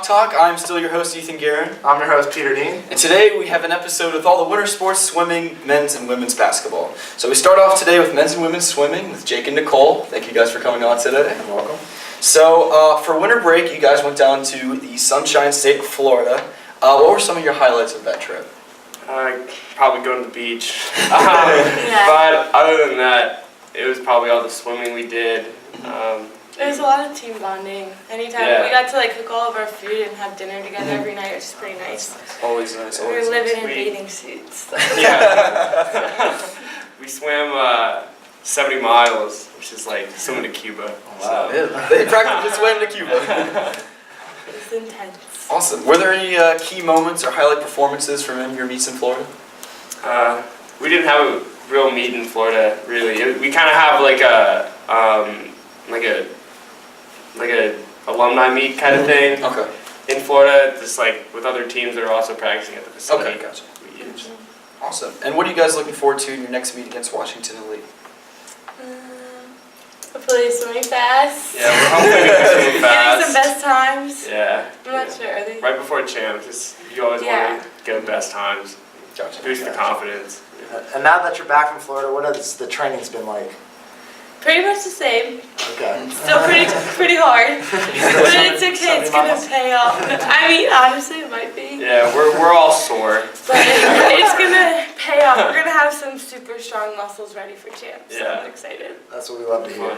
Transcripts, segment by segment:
Talk. I'm still your host, Ethan Guerin. I'm your host, Peter Dean. And today we have an episode with all the winter sports, swimming, men's and women's basketball. So we start off today with men's and women's swimming with Jake and Nicole. Thank you guys for coming on today. You're welcome. So for winter break, you guys went down to the Sunshine State of Florida. What were some of your highlights of that trip? Probably going to the beach. But other than that, it was probably all the swimming we did. There was a lot of team bonding. Anytime we got to cook all of our food and have dinner together every night, it was pretty nice. Always nice. We were living in bathing suits. Yeah. We swam 70 miles, which is like swimming to Cuba. Wow. Yeah. They practically swam to Cuba. It was intense. Awesome. Were there any key moments or highlight performances from any of your meets in Florida? We didn't have a real meet in Florida, really. We kind of have like a alumni meet kind of thing. Okay. In Florida, just like with other teams that are also practicing at the facility. Okay, gotcha. Awesome. And what are you guys looking forward to in your next meet against Washington Elite? Hopefully swimming fast. Yeah, we're hoping we can swim fast. Getting some best times. Yeah. I'm not sure. Are they? Right before champs, just you always want to get best times. Gotcha. Boost the confidence. And now that you're back from Florida, what has the training's been like? Pretty much the same. Okay. Still pretty hard. But it's okay. It's gonna pay off. I mean, honestly, it might be. Yeah, we're all sore. But it's gonna pay off. We're gonna have some super strong muscles ready for champs. So I'm excited. That's what we love to hear. All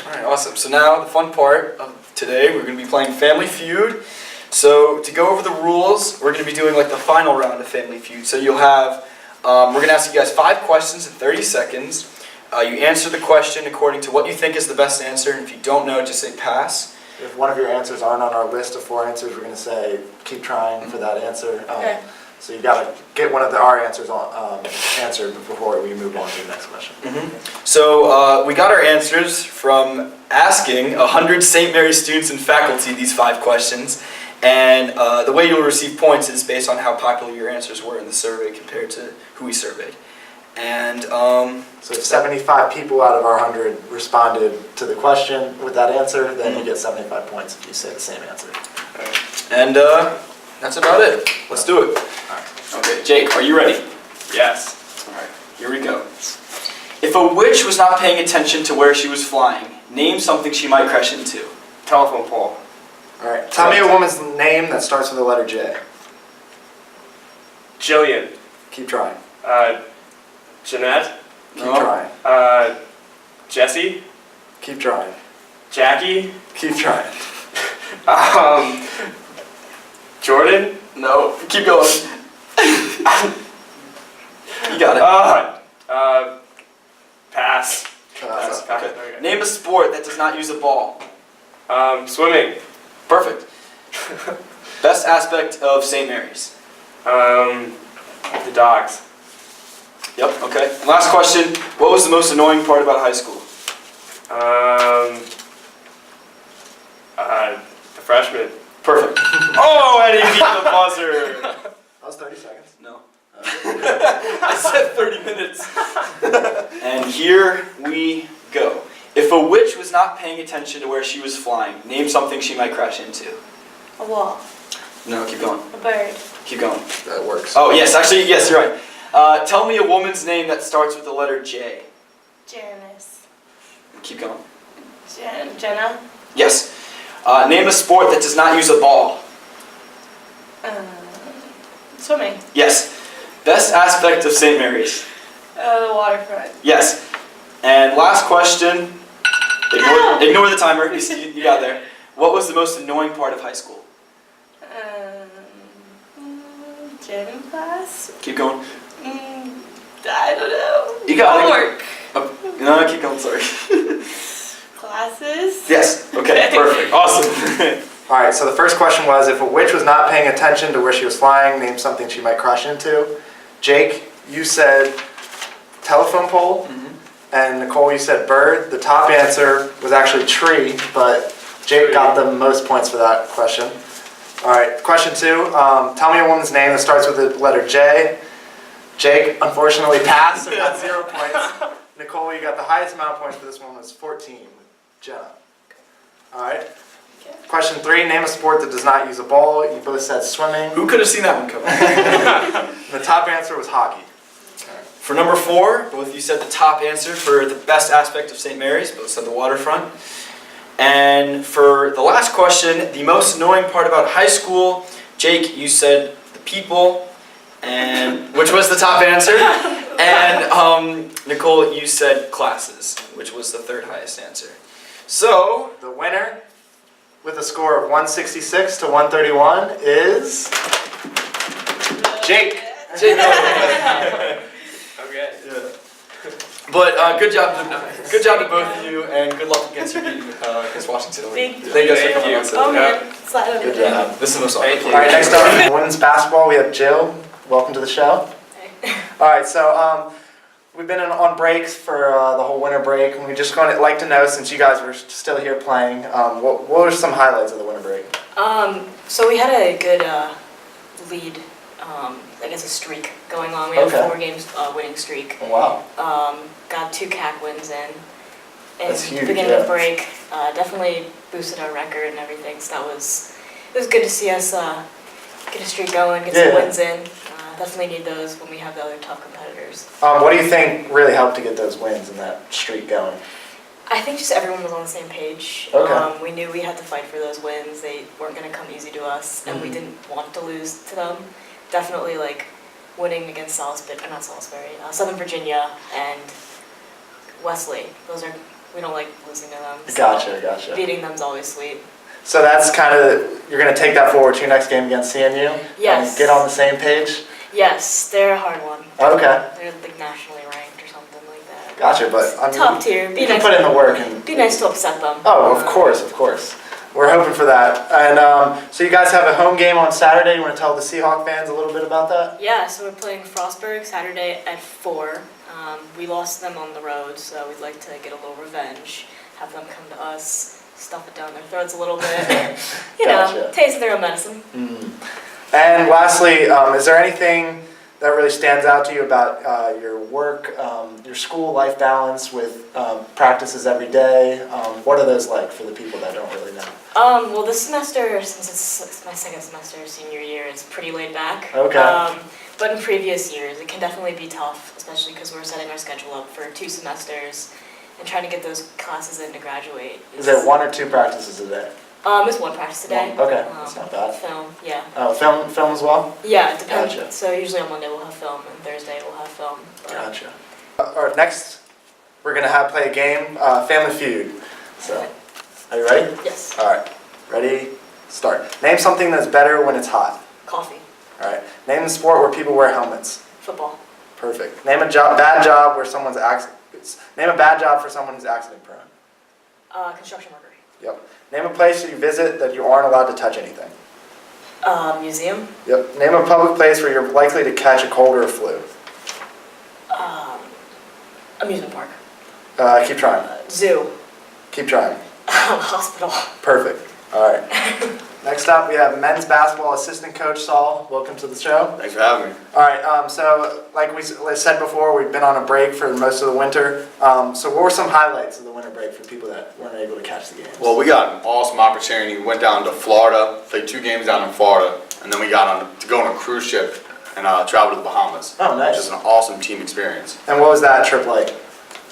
right, awesome. So now the fun part of today, we're going to be playing Family Feud. So to go over the rules, we're going to be doing like the final round of Family Feud. So you'll have, we're going to ask you guys 5 questions in 30 seconds. You answer the question according to what you think is the best answer, and if you don't know, just say pass. If one of your answers aren't on our list of 4 answers, we're going to say keep trying for that answer. Okay. So you got to get one of our answers answered before we move on to the next question. So we got our answers from asking 100 St. Mary's students and faculty these 5 questions, and the way you'll receive points is based on how popular your answers were in the survey compared to who we surveyed. And so if 75 people out of our 100 responded to the question with that answer, then you get 75 points if you say the same answer. And that's about it. Let's do it. Okay, Jake, are you ready? Yes. All right, here we go. If a witch was not paying attention to where she was flying, name something she might crash into. Telephone pole. All right. Tell me a woman's name that starts with the letter J. Jillian. Keep trying. Jeanette. Keep trying. Jesse. Keep trying. Jackie. Keep trying. Jordan. No, keep going. You got it. Pass. Pass. Okay. Name a sport that does not use a ball. Swimming. Perfect. Best aspect of St. Mary's. The dogs. Yep, okay. And last question, what was the most annoying part about high school? The freshman. Perfect. Oh, and he beat the buzzer. That was 30 seconds. No. I said 30 minutes. And here we go. If a witch was not paying attention to where she was flying, name something she might crash into. A wall. No, keep going. A bird. Keep going. That works. Oh, yes, actually, yes, you're right. Tell me a woman's name that starts with the letter J. Janice. Keep going. Jenna. Yes. Name a sport that does not use a ball. Swimming. Yes. Best aspect of St. Mary's. The waterfront. Yes. And last question. Ignore the timer. You got there. What was the most annoying part of high school? Gym class. Keep going. I don't know. You got Homework. it. No, keep going. Sorry. Classes. Yes. Okay. Perfect. Awesome. All right, so the first question was, if a witch was not paying attention to where she was flying, name something she might crash into. Jake, you said telephone pole, and Nicole, you said bird. The top answer was actually tree, but Jake got the most points for that question. All right, question 2, tell me a woman's name that starts with the letter J. Jake, unfortunately, passed and got 0 points. Nicole, you got the highest amount of points for this one, was 14, with Jenna. All right. Question 3, name a sport that does not use a ball. You both said swimming. Who could have seen that one coming? The top answer was hockey. For number 4, both of you said the top answer for the best aspect of St. Mary's. Both said the waterfront. And for the last question, the most annoying part about high school, Jake, you said the people, and which was the top answer. And Nicole, you said classes, which was the third highest answer. So The winner, with a score of 166 to 131, is Jake. Okay. But good job to both of you, and good luck against your meeting against Washington. Thank you. Thank you guys for coming on. Oh man, slide on Good it. job. This is the most awkward. Thank you. All right, next up, women's basketball. We have Jill. Welcome to the show. All right, so we've been on breaks for the whole winter break, and we just like to know, since you guys were still here playing, what were some highlights of the winter break? So we had a good lead, I guess a streak going on. We had Okay. a 4 games winning streak. Oh, wow. Got 2 CAC wins in. That's huge, Beginning yeah. of break, definitely boosted our record and everything. So it was good to see us get a streak going, get some Yeah. wins in. Definitely need those when we have the other tough competitors. What do you think really helped to get those wins and that streak going? I think just everyone was on the same page. Okay. We knew we had to fight for those wins. They weren't going to come easy to us, and we Mhm. didn't want to lose to them. Definitely like winning against Southern Virginia and Wesley. We don't like losing to them. So Gotcha. Beating them's always sweet. So that's kind of, you're going to take that forward to your next game against CNU? Yes. And get on the same page? Yes, they're a hard one. Okay. They're like nationally ranked or something like that. Gotcha, but I mean, Top tier. you can put in the work and... Be nice to upset them. Oh, of course. We're hoping for that. And so you guys have a home game on Saturday. You want to tell the Seahawk fans a little bit about that? Yeah, so we're playing Frostburg Saturday at 4. We lost them on the road, so we'd like to get a little revenge, have them come to us, stuff it down their throats a little bit, Gotcha. taste their own medicine. And lastly, is there anything that really stands out to you about your work, your school life balance with practices every day? What are those like for the people that don't really know? Well, this semester, since it's my second semester, senior year, it's pretty laid back. Okay. But in previous years, it can definitely be tough, especially because we're setting our schedule up for 2 semesters and trying to get those classes in to graduate. Is it 1 or 2 practices a day? It's 1 practice a day. Okay, that's not bad. Film, yeah. Oh, film as well? Yeah, it depends. Gotcha. So usually on Monday we'll have film, and Thursday we'll have film. But Gotcha. All right, next we're going to play a game, Family Feud. So, are you ready? Yes, All right, ready, start. Name something that's better when it's hot. coffee, All right. Name the sport where people wear helmets. football, Perfect. Name a bad job where someone's Name a bad job for someone who's accident prone. construction worker, Yep. Name a place that you visit that you aren't allowed to touch anything. museum, Yep. Name a public place where you're likely to catch a cold or a flu. amusement park, Keep trying. zoo, Keep trying. hospital. Perfect. All right. Next up, we have men's basketball assistant coach Saul. Welcome to the show. Thanks for having me. All right. So, like we said before, we've been on a break for most of the winter. So, what were some highlights of the winter break for people that weren't able to catch the games? Well, we got an awesome opportunity. We went down to Florida, played 2 games down in Florida, and then we got to go on a cruise ship and travel to the Bahamas. Oh, nice. Which is an awesome team experience. And what was that trip like?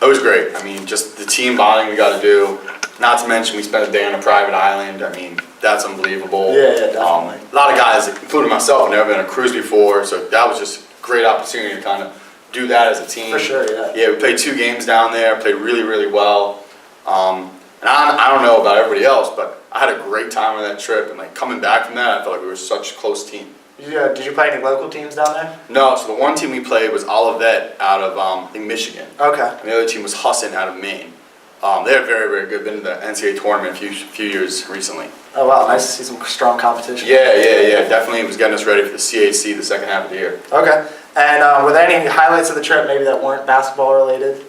It was great. I mean, just the team bonding we got to do. Not to mention, we spent a day on a private island. I mean, that's unbelievable. Yeah, definitely. A lot of guys, including myself, have never been on a cruise before, so that was just a great opportunity to kind of do that as a team. For sure, yeah. Yeah, we played 2 games down there, played really, really well. And I don't know about everybody else, but I had a great time on that trip, and like coming back from that, I felt like we were such a close team. Did you play any local teams down there? No, so the one team we played was Olivet out of I think Michigan, Okay. and the other team was Husson out of Maine. They're very, very good. Been to the NCAA tournament a few years recently. Oh, wow. Nice to see some strong competition. Yeah. Definitely was getting us ready for the CAC the second half of the year. Okay. And were there any highlights of the trip maybe that weren't basketball related?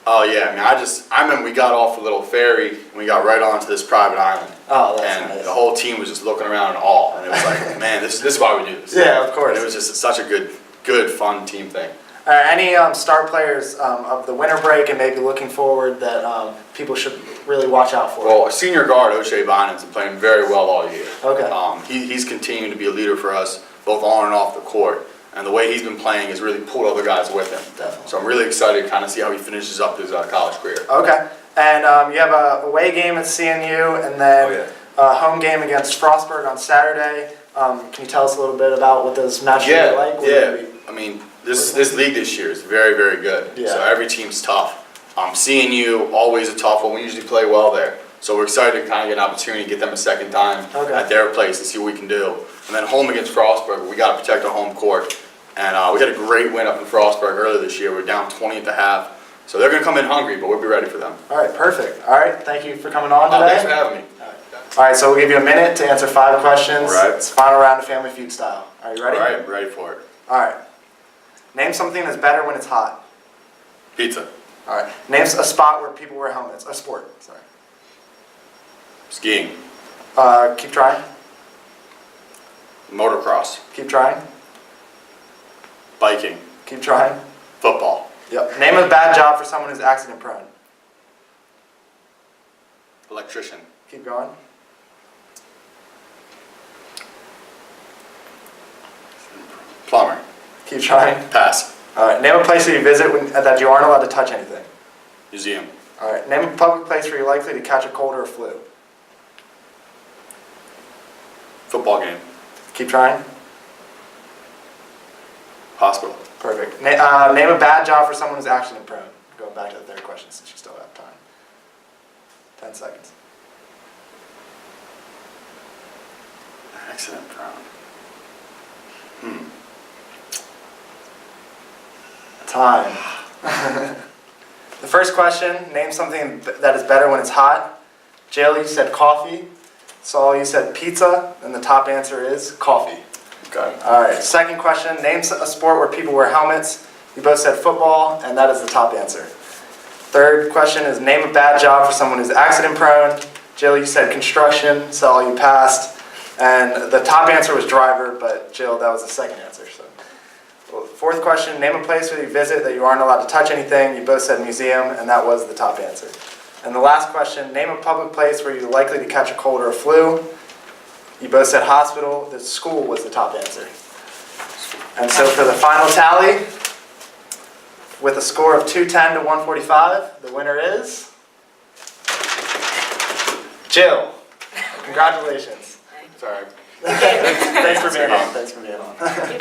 Oh yeah, I mean, I remember we got off a little ferry and we got right onto this private island, Oh, that's and nice. the whole team was just looking around in awe, and it was like, man, this is why we do this. Yeah, of course. And it was just such a good, fun team thing. Any star players of the winter break and maybe looking forward that people should really watch out for? Well, our senior guard, O'Shea Bynum's been playing very well all year. Okay. He's continuing to be a leader for us, both on and off the court. And the way he's been playing has really pulled other guys with him. Definitely. So I'm really excited to kind of see how he finishes up his college career. Okay. And you have a away game at CNU and then Oh, yeah. a home game against Frostburg on Saturday. Can you tell us a little bit about what those matches are like? Yeah. I mean, this league this year is very, very good. Yeah. So every team's tough. CNU, always a tough one. We usually play well there. So we're excited to kind of get an opportunity to get them a second time Okay. at their place to see what we can do. And then home against Frostburg, we got to protect our home court. And we had a great win up in Frostburg earlier this year. We're down 20 at the half. So they're going to come in hungry, but we'll be ready for them. All right, perfect. All right, thank you for coming on today. Thanks for having me. All right, so we'll give you a minute to answer 5 questions. All right. It's the final round of Family Feud style. Are you ready? All right, ready for it. All right. Name something that's better when it's hot. Pizza, All right. Name a sport where people wear helmets. A sport, sorry. skiing, Keep trying. motocross, Keep trying. biking, Keep trying. football, Yep. Name a bad job for someone who's accident prone. electrician, Keep going. plumber, Keep trying. pass, All right. Name a place that you visit that you aren't allowed to touch anything. museum, All right. Name a public place where you're likely to catch a cold or a flu. football game, Keep trying. hospital, Perfect. Name a bad job for someone who's accident prone. Going back to the third question since you still have time. 10 seconds. accident prone. Time. The first question, name something that is better when it's hot. Jill, you said coffee. Saul, you said pizza. And the top answer is coffee. Okay. All right, second question, name a sport where people wear helmets. You both said football, and that is the top answer. Third question is name a bad job for someone who's accident prone. Jill, you said construction. Saul, you passed. And the top answer was driver, but Jill, that was the second answer. So, well, fourth question, name a place where you visit that you aren't allowed to touch anything. You both said museum, and that was the top answer. And the last question, name a public place where you're likely to catch a cold or a flu. You both said hospital. The school was the top answer. And so for the final tally, with a score of 210 to 145, the winner is Jill. Congratulations. Sorry. Thanks for being on. Thanks for being on.